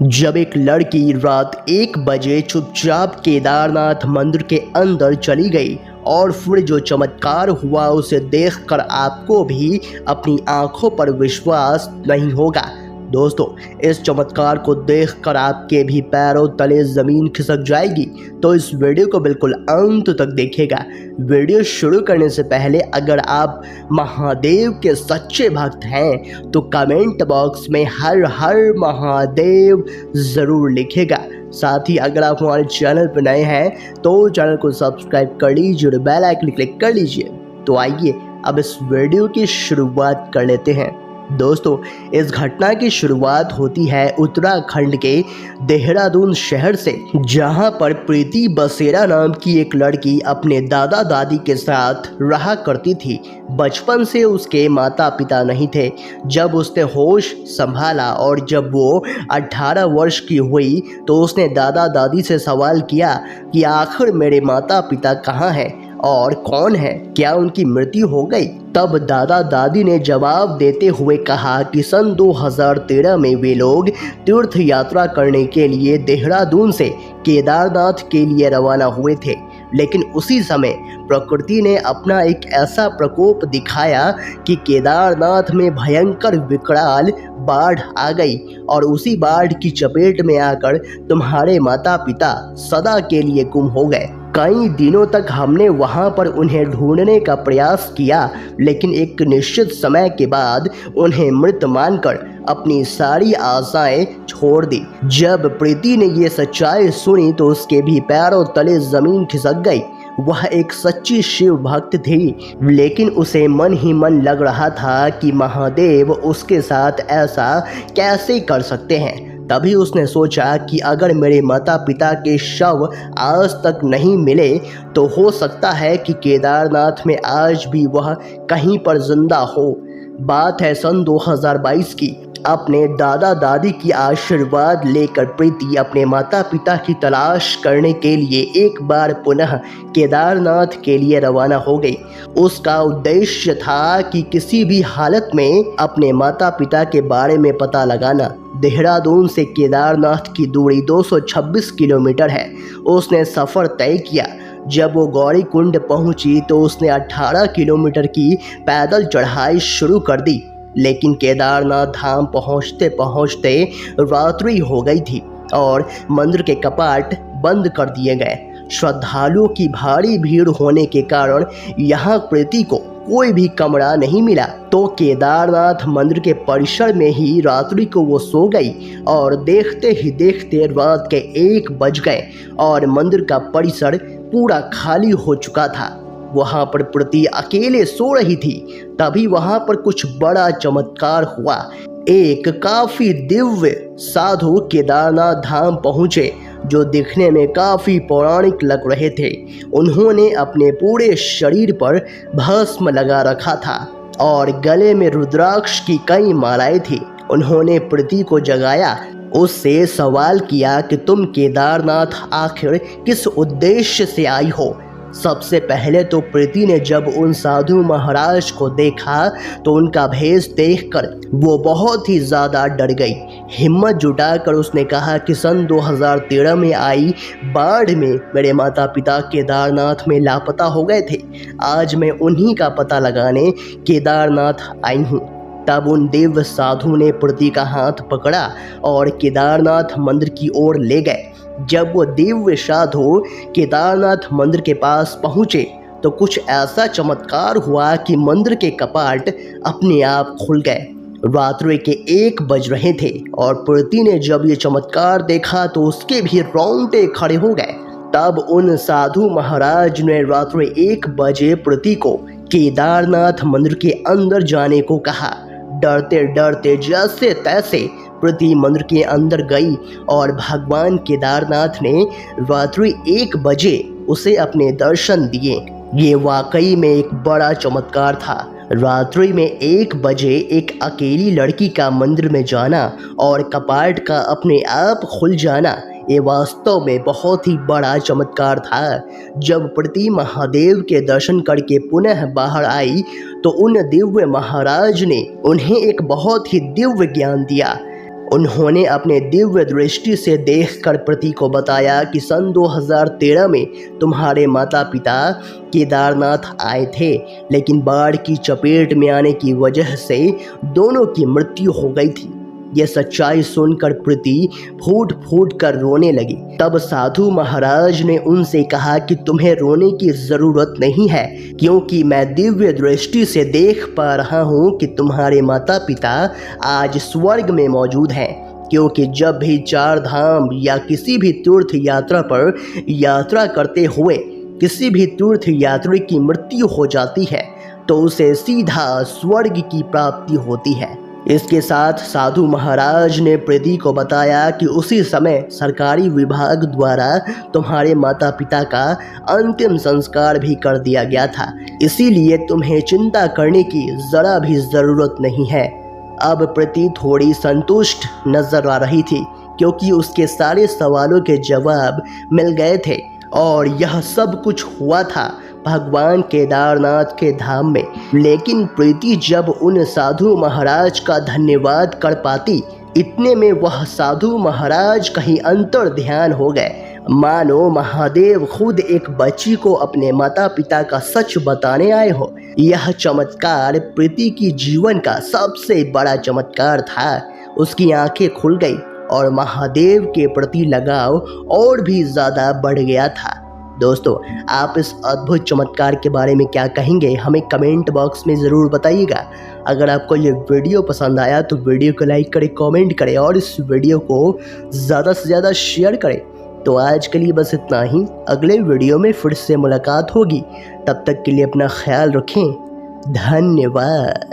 जब एक लड़की रात 1 बजे चुपचाप केदारनाथ मंदिर के अंदर चली गई और फिर जो चमत्कार हुआ उसे देखकर आपको भी अपनी आंखों पर विश्वास नहीं होगा। दोस्तों, इस चमत्कार को देखकर आपके भी पैरों तले ज़मीन खिसक जाएगी, तो इस वीडियो को बिल्कुल अंत तक देखिएगा। वीडियो शुरू करने से पहले अगर आप महादेव के सच्चे भक्त हैं तो कमेंट बॉक्स में हर हर महादेव ज़रूर लिखिएगा। साथ ही अगर आप हमारे चैनल पर नए हैं तो चैनल को सब्सक्राइब कर लीजिए और बेल आइकन क्लिक कर लीजिए। तो आइए अब इस वीडियो की शुरुआत कर लेते हैं। दोस्तों, इस घटना की शुरुआत होती है उत्तराखंड के देहरादून शहर से, जहां पर प्रीति बसेरा नाम की एक लड़की अपने दादा दादी के साथ रहा करती थी। बचपन से उसके माता पिता नहीं थे। जब उसने होश संभाला और जब वो 18 वर्ष की हुई तो उसने दादा दादी से सवाल किया कि आखिर मेरे माता पिता कहाँ हैं और कौन है, क्या उनकी मृत्यु हो गई? तब दादा दादी ने जवाब देते हुए कहा कि सन 2013 में वे लोग तीर्थ यात्रा करने के लिए देहरादून से केदारनाथ के लिए रवाना हुए थे, लेकिन उसी समय प्रकृति ने अपना एक ऐसा प्रकोप दिखाया कि केदारनाथ में भयंकर विकराल बाढ़ आ गई और उसी बाढ़ की चपेट में आकर तुम्हारे माता पिता सदा के लिए गुम हो गए। कई दिनों तक हमने वहां पर उन्हें ढूंढने का प्रयास किया, लेकिन एक निश्चित समय के बाद उन्हें मृत मानकर अपनी सारी आशाएं छोड़ दी। जब प्रीति ने ये सच्चाई सुनी तो उसके भी पैरों तले जमीन खिसक गई। वह एक सच्ची शिव भक्त थी, लेकिन उसे मन ही मन लग रहा था कि महादेव उसके साथ ऐसा कैसे कर सकते हैं। तभी उसने सोचा कि अगर मेरे माता पिता के शव आज तक नहीं मिले तो हो सकता है कि केदारनाथ में आज भी वह कहीं पर जिंदा हो। बात है सन 2022 की। अपने दादा दादी की आशीर्वाद लेकर प्रीति अपने माता पिता की तलाश करने के लिए एक बार पुनः केदारनाथ के लिए रवाना हो गई। उसका उद्देश्य था कि किसी भी हालत में अपने माता पिता के बारे में पता लगाना। देहरादून से केदारनाथ की दूरी 226 किलोमीटर है। उसने सफ़र तय किया। जब वो गौरी कुंड पहुंची तो उसने 18 किलोमीटर की पैदल चढ़ाई शुरू कर दी, लेकिन केदारनाथ धाम पहुंचते पहुंचते रात्रि हो गई थी और मंदिर के कपाट बंद कर दिए गए। श्रद्धालुओं की भारी भीड़ होने के कारण यहाँ प्रीति को कोई भी कमरा नहीं मिला, तो केदारनाथ मंदिर के परिसर में ही रात्रि को वो सो गई और देखते ही देखते रात के 1 बज गए और मंदिर का परिसर पूरा खाली हो चुका था। वहाँ पर प्रीति अकेले सो रही थी। तभी वहाँ पर कुछ बड़ा चमत्कार हुआ। एक काफी दिव्य साधु केदारनाथ धाम पहुँचे, जो दिखने में काफ़ी पौराणिक लग रहे थे। उन्होंने अपने पूरे शरीर पर भस्म लगा रखा था और गले में रुद्राक्ष की कई मालाएं थी। उन्होंने प्रीति को जगाया, उससे सवाल किया कि तुम केदारनाथ आखिर किस उद्देश्य से आई हो। सबसे पहले तो प्रीति ने जब उन साधु महाराज को देखा तो उनका भेष देखकर वो बहुत ही ज़्यादा डर गई। हिम्मत जुटाकर उसने कहा कि सन 2013 में आई बाढ़ में मेरे माता पिता केदारनाथ में लापता हो गए थे। आज मैं उन्हीं का पता लगाने केदारनाथ आई हूँ। तब उन दिव्य साधु ने प्रीति का हाथ पकड़ा और केदारनाथ मंदिर की ओर ले गए। जब वो दिव्य साधु केदारनाथ मंदिर के पास पहुँचे तो कुछ ऐसा चमत्कार हुआ कि मंदिर के कपाट अपने आप खुल गए। रात्रि के 1 बज रहे थे और प्रीति ने जब ये चमत्कार देखा तो उसके भी रोंगटे खड़े हो गए। तब उन साधु महाराज ने रात्रि 1 बजे प्रीति को केदारनाथ मंदिर के अंदर जाने को कहा। डरते डरते जैसे तैसे प्रीति मंदिर के अंदर गई और भगवान केदारनाथ ने रात्रि 1 बजे उसे अपने दर्शन दिए। ये वाकई में एक बड़ा चमत्कार था। रात्रि में 1 बजे एक अकेली लड़की का मंदिर में जाना और कपाट का अपने आप खुल जाना, ये वास्तव में बहुत ही बड़ा चमत्कार था। जब प्रीति महादेव के दर्शन करके पुनः बाहर आई तो उन दिव्य महाराज ने उन्हें एक बहुत ही दिव्य ज्ञान दिया। उन्होंने अपने दिव्य दृष्टि से देखकर प्रति को बताया कि सन 2013 में तुम्हारे माता पिता केदारनाथ आए थे, लेकिन बाढ़ की चपेट में आने की वजह से दोनों की मृत्यु हो गई थी। यह सच्चाई सुनकर प्रीति फूट फूट कर रोने लगी। तब साधु महाराज ने उनसे कहा कि तुम्हें रोने की जरूरत नहीं है, क्योंकि मैं दिव्य दृष्टि से देख पा रहा हूँ कि तुम्हारे माता पिता आज स्वर्ग में मौजूद हैं। क्योंकि जब भी चार धाम या किसी भी तीर्थ यात्रा पर यात्रा करते हुए किसी भी तीर्थ यात्री की मृत्यु हो जाती है तो उसे सीधा स्वर्ग की प्राप्ति होती है। इसके साथ साधु महाराज ने प्रीति को बताया कि उसी समय सरकारी विभाग द्वारा तुम्हारे माता पिता का अंतिम संस्कार भी कर दिया गया था, इसीलिए तुम्हें चिंता करने की जरा भी जरूरत नहीं है। अब प्रीति थोड़ी संतुष्ट नजर आ रही थी, क्योंकि उसके सारे सवालों के जवाब मिल गए थे और यह सब कुछ हुआ था भगवान केदारनाथ के धाम में। लेकिन प्रीति जब उन साधु महाराज का धन्यवाद कर पाती, इतने में वह साधु महाराज कहीं अंतर ध्यान हो गए, मानो महादेव खुद एक बच्ची को अपने माता पिता का सच बताने आए हो। यह चमत्कार प्रीति की जीवन का सबसे बड़ा चमत्कार था। उसकी आंखें खुल गई और महादेव के प्रति लगाव और भी ज़्यादा बढ़ गया था। दोस्तों, आप इस अद्भुत चमत्कार के बारे में क्या कहेंगे, हमें कमेंट बॉक्स में ज़रूर बताइएगा। अगर आपको ये वीडियो पसंद आया तो वीडियो को लाइक करें, कमेंट करें और इस वीडियो को ज़्यादा से ज़्यादा शेयर करें। तो आज के लिए बस इतना ही। अगले वीडियो में फिर से मुलाकात होगी। तब तक के लिए अपना ख्याल रखें। धन्यवाद।